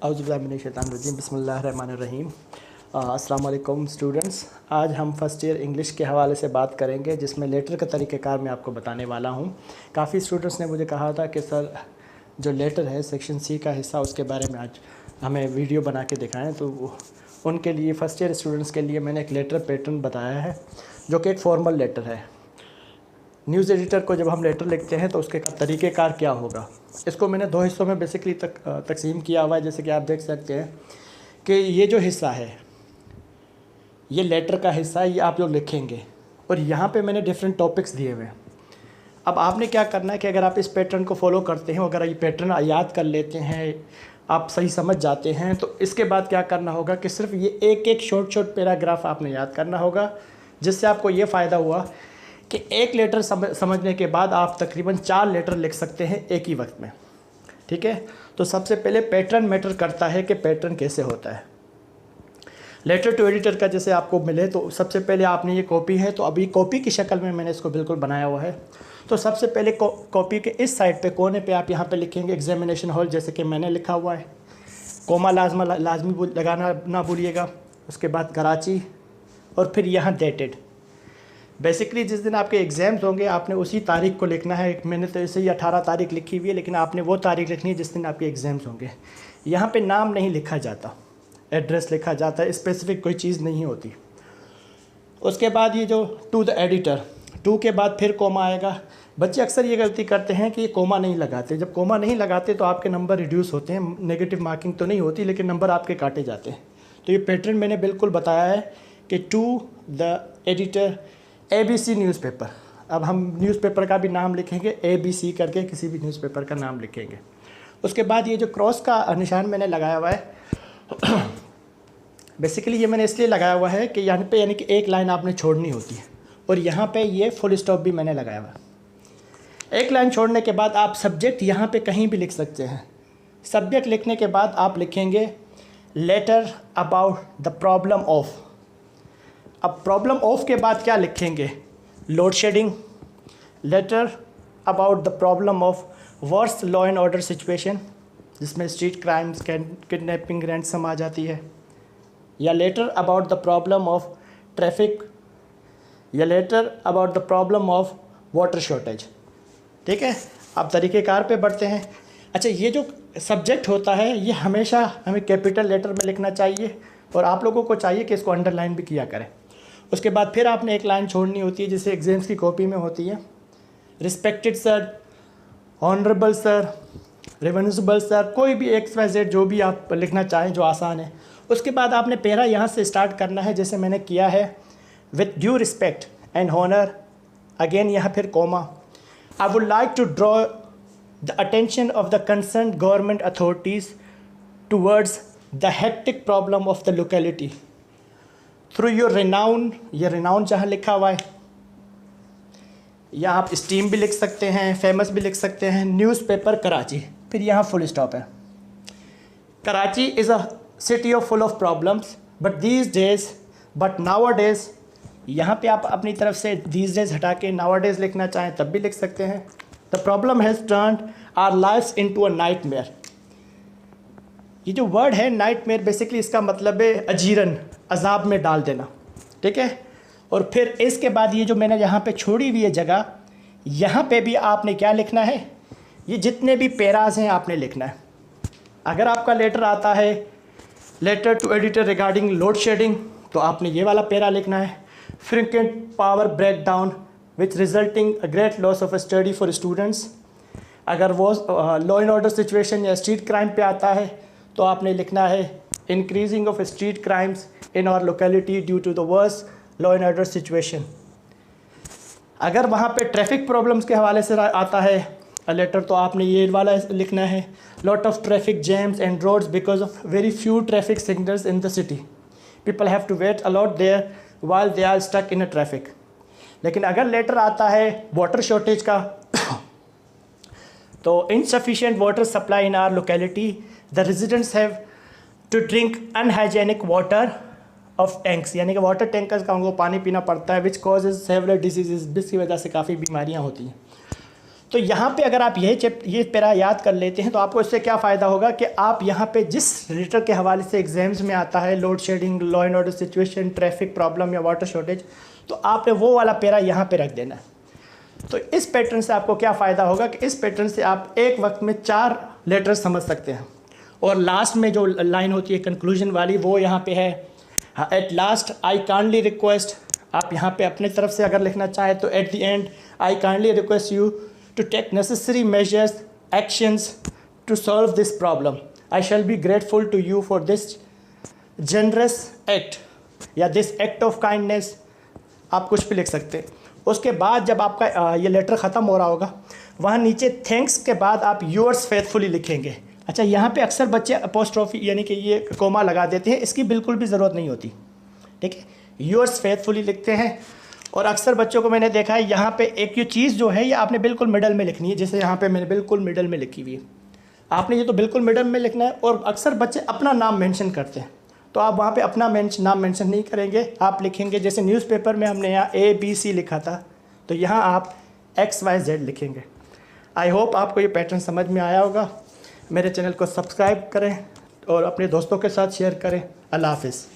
औज़ुबिल्लाहिमिनश्शैतानिर्रजीम बिस्मिल्लाहिर्रहमानिर्रहीम। अस्सलाम वालेकुम स्टूडेंट्स। आज हम फ़र्स्ट ईयर इंग्लिश के हवाले से बात करेंगे, जिसमें लेटर का तरीक़ेकार मैं आपको बताने वाला हूँ। काफ़ी स्टूडेंट्स ने मुझे कहा था कि सर जो लेटर है सेक्शन सी का हिस्सा, उसके बारे में आज हमें वीडियो बना के दिखाएँ। तो उनके लिए फ़र्स्ट ईयर स्टूडेंट्स के लिए मैंने एक लेटर पैटर्न बताया है, जो कि एक फॉर्मल लेटर है। न्यूज़ एडिटर को जब हम लेटर लिखते हैं तो उसके तरीक़ेकार क्या होगा, इसको मैंने दो हिस्सों में बेसिकली तकसीम किया हुआ है। जैसे कि आप देख सकते हैं कि ये जो हिस्सा है, ये लेटर का हिस्सा है, ये आप लोग लिखेंगे और यहाँ पे मैंने डिफरेंट टॉपिक्स दिए हुए हैं। अब आपने क्या करना है कि अगर आप इस पैटर्न को फॉलो करते हैं, अगर ये पैटर्न याद कर लेते हैं, आप सही समझ जाते हैं, तो इसके बाद क्या करना होगा कि सिर्फ ये एक एक शॉर्ट पैराग्राफ आपने याद करना होगा, जिससे आपको ये फ़ायदा हुआ कि एक लेटर समझने के बाद आप तकरीबन 4 लेटर लिख सकते हैं एक ही वक्त में। ठीक है, तो सबसे पहले पैटर्न मैटर करता है कि पैटर्न कैसे होता है। लेटर टू एडिटर का जैसे आपको मिले तो सबसे पहले आपने ये कॉपी है, तो अभी कॉपी की शक्ल में मैंने इसको बिल्कुल बनाया हुआ है। तो सबसे पहले कॉपी के इस साइड पे कोने पे आप यहाँ पे लिखेंगे एग्जामिनेशन हॉल, जैसे कि मैंने लिखा हुआ है। कोमा लाजमी लगाना ना भूलिएगा। उसके बाद कराची और फिर यहाँ डेटेड। बेसिकली जिस दिन आपके एग्ज़ाम्स होंगे आपने उसी तारीख को लिखना है। मैंने तो ऐसे ही 18 तारीख लिखी हुई है, लेकिन आपने वो तारीख लिखनी है जिस दिन आपके एग्ज़ाम्स होंगे। यहाँ पे नाम नहीं लिखा जाता, एड्रेस लिखा जाता है, स्पेसिफिक कोई चीज़ नहीं होती। उसके बाद ये जो टू द एडिटर, टू के बाद फिर कोमा आएगा। बच्चे अक्सर ये गलती करते हैं कि ये कोमा नहीं लगाते। जब कोमा नहीं लगाते तो आपके नंबर रिड्यूस होते हैं, नेगेटिव मार्किंग तो नहीं होती, लेकिन नंबर आपके काटे जाते हैं। तो ये पैटर्न मैंने बिल्कुल बताया है कि to the editor ABC newspaper. अब हम न्यूज़पेपर का भी नाम लिखेंगे ABC करके, किसी भी न्यूज़पेपर का नाम लिखेंगे। उसके बाद ये जो क्रॉस का निशान मैंने लगाया हुआ है बेसिकली ये मैंने इसलिए लगाया हुआ है कि यहाँ पे यानी कि एक लाइन आपने छोड़नी होती है, और यहाँ पे ये फुल स्टॉप भी मैंने लगाया हुआ है। एक लाइन छोड़ने के बाद आप सब्जेक्ट यहाँ पे कहीं भी लिख सकते हैं। सब्जेक्ट लिखने के बाद आप लिखेंगे letter about the problem of. अब प्रॉब्लम ऑफ के बाद क्या लिखेंगे? Load shedding. Letter about the problem of worst law and order situation, जिसमें स्ट्रीट क्राइम्स, किडनैपिंग, रैंसम आ जाती है। या letter about the problem of traffic, या letter about the problem of water shortage. ठीक है, आप तरीक़ेकार पे बढ़ते हैं। अच्छा, ये जो सब्जेक्ट होता है ये हमेशा हमें कैपिटल लेटर में लिखना चाहिए, और आप लोगों को चाहिए कि इसको अंडरलाइन भी किया करें। उसके बाद फिर आपने एक लाइन छोड़नी होती है, जिसे एग्जाम्स की कॉपी में होती है। Respected sir, honourable sir, reversible sir, कोई भी XYZ जो भी आप लिखना चाहें जो आसान है। उसके बाद आपने पैरा यहाँ से स्टार्ट करना है, जैसे मैंने किया है, with due respect and honour. Again यहाँ फिर comma. I would like to draw the attention of the concern government authorities towards the hectic problem of the locality through your renown. ये रिनाउन जहाँ लिखा हुआ है, या आप स्टीम भी लिख सकते हैं, फेमस भी लिख सकते हैं। न्यूज़पेपर कराची, फिर यहाँ फुल स्टॉप है। Karachi is a city of full of problems but these days, but now days. यहाँ पे आप अपनी तरफ से दीज डेज हटा के नाउ डेज लिखना चाहें तब भी लिख सकते हैं। The problem has turned our lifes into a nightmare. ये जो वर्ड है नाइटमेयर, बेसिकली इसका मतलब है अजीरन, अजाब में डाल देना। ठीक है, और फिर इसके बाद ये जो मैंने यहाँ पे छोड़ी हुई है जगह, यहाँ पे भी आपने क्या लिखना है? ये जितने भी पैराज हैं आपने लिखना है। अगर आपका लेटर आता है letter to editor regarding load shedding, तो आपने ये वाला पैरा लिखना है। Frequent power break down which resulting a great loss of study for students. अगर वो लॉ एंड ऑर्डर सिचुएशन या स्ट्रीट क्राइम पे आता है तो आपने लिखना है increasing of street crimes in our locality due to the worst law and order situation. अगर वहाँ पे ट्रैफिक प्रॉब्लम्स के हवाले से आता है लेटर, तो आपने ये वाला लिखना है। Lot of traffic jams and roads because of very few traffic signals in the city, people have to wait a lot there while they are stuck in a traffic. लेकिन अगर लेटर आता है वाटर शॉर्टेज का, तो insufficient water supply in our locality, the residents have to drink unhygienic water of tanks, यानी कि water tankers का उनको पानी पीना पड़ता है, विच कॉजेज सेवरल डिजीजेज, जिसकी वजह से काफ़ी बीमारियां होती हैं। तो यहाँ पे अगर आप ये पैरा याद कर लेते हैं तो आपको इससे क्या फ़ायदा होगा कि आप यहाँ पे जिस लेटर के हवाले से एग्जाम्स में आता है, load shedding, law and order situation, traffic problem या वाटर शॉर्टेज, तो आपने वो वाला पैरा यहाँ पे रख देना है। तो इस पैटर्न से आपको क्या फ़ायदा होगा कि इस पैटर्न से आप एक वक्त में 4 लेटर समझ सकते हैं। और लास्ट में जो लाइन होती है कंक्लूजन वाली, वो यहाँ पे है at last I kindly request. आप यहाँ पे अपने तरफ से अगर लिखना चाहें तो at the end I kindly request you to take necessary measures actions to solve this problem. I shall be grateful to you for this generous act या दिस एक्ट ऑफ काइंडनेस, आप कुछ भी लिख सकते हैं। उसके बाद जब आपका ये लेटर ख़त्म हो रहा होगा, वहाँ नीचे थैंक्स के बाद आप योर्स फेथफुली लिखेंगे। अच्छा, यहाँ पे अक्सर बच्चे अपोस्ट्रोफी यानी कि ये कोमा लगा देते हैं, इसकी बिल्कुल भी ज़रूरत नहीं होती, ठीक है। योर्स फेथफुली लिखते हैं। और अक्सर बच्चों को मैंने देखा है यहाँ पे एक ये चीज़ जो है ये आपने बिल्कुल मिडल में लिखनी है, जैसे यहाँ पे मैंने बिल्कुल मिडल में लिखी हुई है, आपने ये तो बिल्कुल मिडल में लिखना है। और अक्सर बच्चे अपना नाम मेंशन करते हैं, तो आप वहाँ पे अपना नाम मेंशन नहीं करेंगे, आप लिखेंगे जैसे न्यूज़पेपर में हमने यहाँ ABC लिखा था, तो यहाँ आप XYZ लिखेंगे। आई होप आपको ये पैटर्न समझ में आया होगा। मेरे चैनल को सब्सक्राइब करें और अपने दोस्तों के साथ शेयर करें। अल्लाह हाफ़िज़।